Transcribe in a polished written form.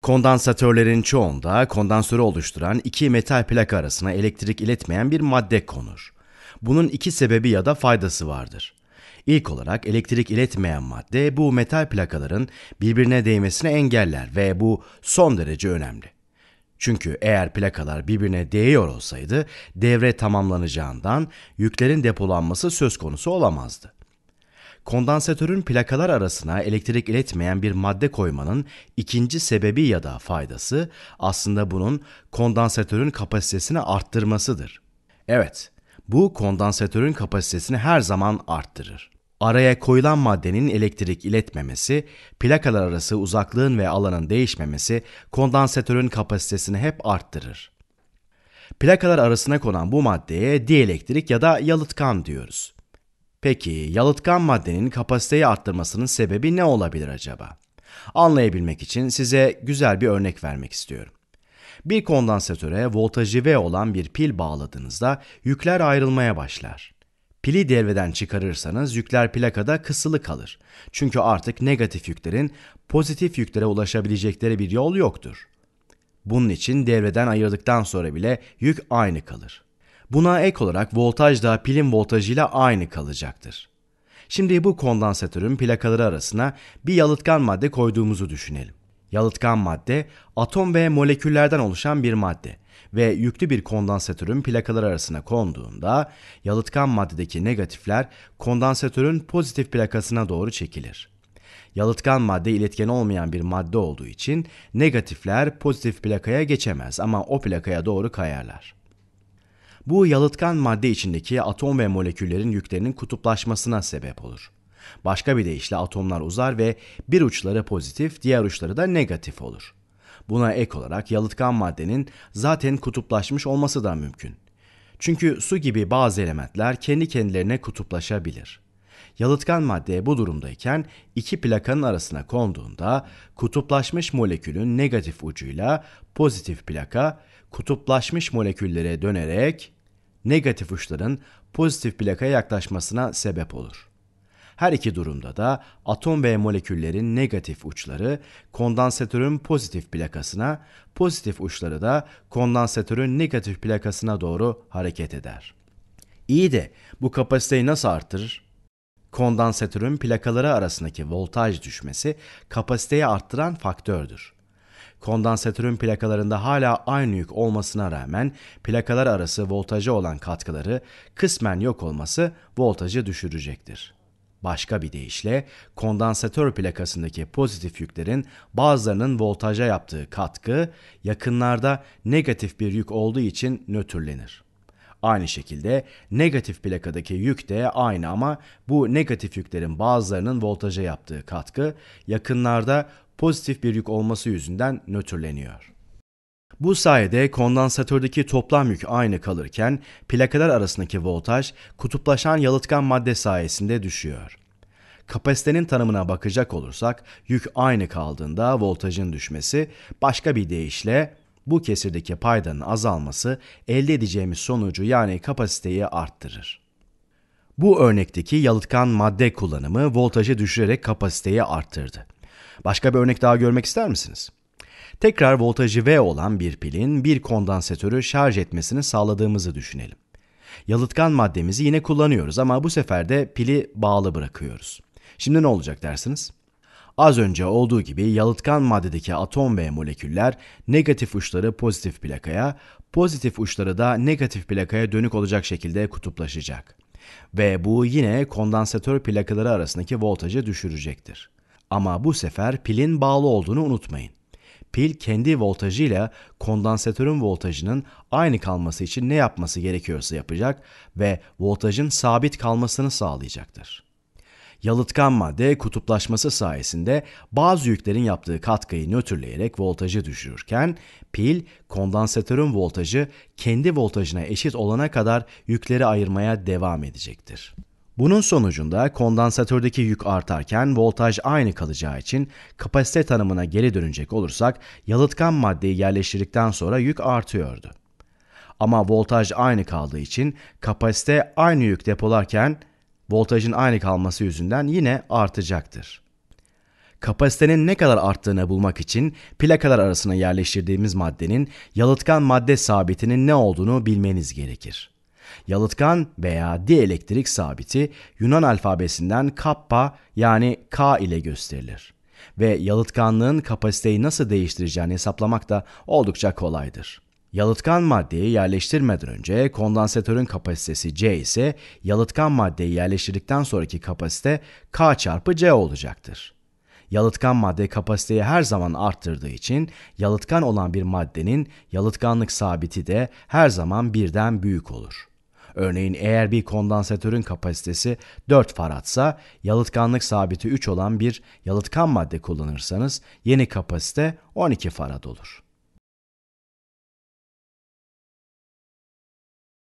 Kondansatörlerin çoğunda kondansörü oluşturan iki metal plaka arasına elektrik iletmeyen bir madde konur. Bunun iki sebebi ya da faydası vardır. İlk olarak elektrik iletmeyen madde bu metal plakaların birbirine değmesini engeller ve bu son derece önemli. Çünkü eğer plakalar birbirine değiyor olsaydı devre tamamlanacağından yüklerin depolanması söz konusu olamazdı. Kondansatörün plakalar arasına elektrik iletmeyen bir madde koymanın ikinci sebebi ya da faydası aslında bunun kondansatörün kapasitesini arttırmasıdır. Evet, bu kondansatörün kapasitesini her zaman arttırır. Araya koyulan maddenin elektrik iletmemesi, plakalar arası uzaklığın ve alanın değişmemesi kondansatörün kapasitesini hep arttırır. Plakalar arasına konan bu maddeye dielektrik ya da yalıtkan diyoruz. Peki, yalıtkan maddenin kapasiteyi arttırmasının sebebi ne olabilir acaba? Anlayabilmek için size güzel bir örnek vermek istiyorum. Bir kondansatöre voltajı V olan bir pil bağladığınızda yükler ayrılmaya başlar. Pili devreden çıkarırsanız yükler plakada kısılı kalır. Çünkü artık negatif yüklerin pozitif yüklere ulaşabilecekleri bir yol yoktur. Bunun için devreden ayırdıktan sonra bile yük aynı kalır. Buna ek olarak voltaj da pilin voltajıyla aynı kalacaktır. Şimdi bu kondansatörün plakaları arasına bir yalıtkan madde koyduğumuzu düşünelim. Yalıtkan madde, atom ve moleküllerden oluşan bir madde ve yüklü bir kondansatörün plakaları arasına konduğunda yalıtkan maddedeki negatifler kondansatörün pozitif plakasına doğru çekilir. Yalıtkan madde iletken olmayan bir madde olduğu için negatifler pozitif plakaya geçemez ama o plakaya doğru kayarlar. Bu yalıtkan madde içindeki atom ve moleküllerin yüklerinin kutuplaşmasına sebep olur. Başka bir deyişle atomlar uzar ve bir uçları pozitif, diğer uçları da negatif olur. Buna ek olarak yalıtkan maddenin zaten kutuplaşmış olması da mümkün. Çünkü su gibi bazı elementler kendi kendilerine kutuplaşabilir. Yalıtkan madde bu durumdayken iki plakanın arasına konduğunda kutuplaşmış molekülün negatif ucuyla pozitif plaka kutuplaşmış moleküllere dönerek negatif uçların pozitif plakaya yaklaşmasına sebep olur. Her iki durumda da atom ve moleküllerin negatif uçları kondansatörün pozitif plakasına, pozitif uçları da kondansatörün negatif plakasına doğru hareket eder. İyi de bu kapasiteyi nasıl artırır? Kondansatörün plakaları arasındaki voltaj düşmesi kapasiteyi arttıran faktördür. Kondansatörün plakalarında hala aynı yük olmasına rağmen plakalar arası voltaja olan katkıları kısmen yok olması voltajı düşürecektir. Başka bir deyişle kondansatör plakasındaki pozitif yüklerin bazılarının voltaja yaptığı katkı yakınlarda negatif bir yük olduğu için nötrlenir. Aynı şekilde negatif plakadaki yük de aynı ama bu negatif yüklerin bazılarının voltaja yaptığı katkı yakınlarda pozitif bir yük olması yüzünden nötrleniyor. Bu sayede kondansatördeki toplam yük aynı kalırken plakalar arasındaki voltaj kutuplaşan yalıtkan madde sayesinde düşüyor. Kapasitenin tanımına bakacak olursak yük aynı kaldığında voltajın düşmesi, başka bir deyişle bu kesirdeki paydanın azalması elde edeceğimiz sonucu yani kapasiteyi arttırır. Bu örnekteki yalıtkan madde kullanımı voltajı düşürerek kapasiteyi arttırdı. Başka bir örnek daha görmek ister misiniz? Tekrar voltajı V olan bir pilin bir kondansatörü şarj etmesini sağladığımızı düşünelim. Yalıtkan maddemizi yine kullanıyoruz ama bu sefer de pili bağlı bırakıyoruz. Şimdi ne olacak dersiniz? Az önce olduğu gibi yalıtkan maddedeki atom ve moleküller negatif uçları pozitif plakaya, pozitif uçları da negatif plakaya dönük olacak şekilde kutuplaşacak. Ve bu yine kondansatör plakaları arasındaki voltajı düşürecektir. Ama bu sefer pilin bağlı olduğunu unutmayın. Pil kendi voltajıyla kondansatörün voltajının aynı kalması için ne yapması gerekiyorsa yapacak ve voltajın sabit kalmasını sağlayacaktır. Yalıtkan madde kutuplaşması sayesinde bazı yüklerin yaptığı katkıyı nötrleyerek voltajı düşürürken pil kondansatörün voltajı kendi voltajına eşit olana kadar yükleri ayırmaya devam edecektir. Bunun sonucunda kondansatördeki yük artarken voltaj aynı kalacağı için kapasite tanımına geri dönecek olursak yalıtkan maddeyi yerleştirdikten sonra yük artıyordu. Ama voltaj aynı kaldığı için kapasite aynı yük depolarken voltajın aynı kalması yüzünden yine artacaktır. Kapasitenin ne kadar arttığını bulmak için plakalar arasına yerleştirdiğimiz maddenin yalıtkan madde sabitinin ne olduğunu bilmeniz gerekir. Yalıtkan veya dielektrik sabiti Yunan alfabesinden kappa yani K ile gösterilir. Ve yalıtkanlığın kapasiteyi nasıl değiştireceğini hesaplamak da oldukça kolaydır. Yalıtkan maddeyi yerleştirmeden önce kondansatörün kapasitesi C ise yalıtkan maddeyi yerleştirdikten sonraki kapasite K çarpı C olacaktır. Yalıtkan madde kapasiteyi her zaman arttırdığı için yalıtkan olan bir maddenin yalıtkanlık sabiti de her zaman birden büyük olur. Örneğin eğer bir kondansatörün kapasitesi 4 faradsa yalıtkanlık sabiti 3 olan bir yalıtkan madde kullanırsanız yeni kapasite 12 farad olur.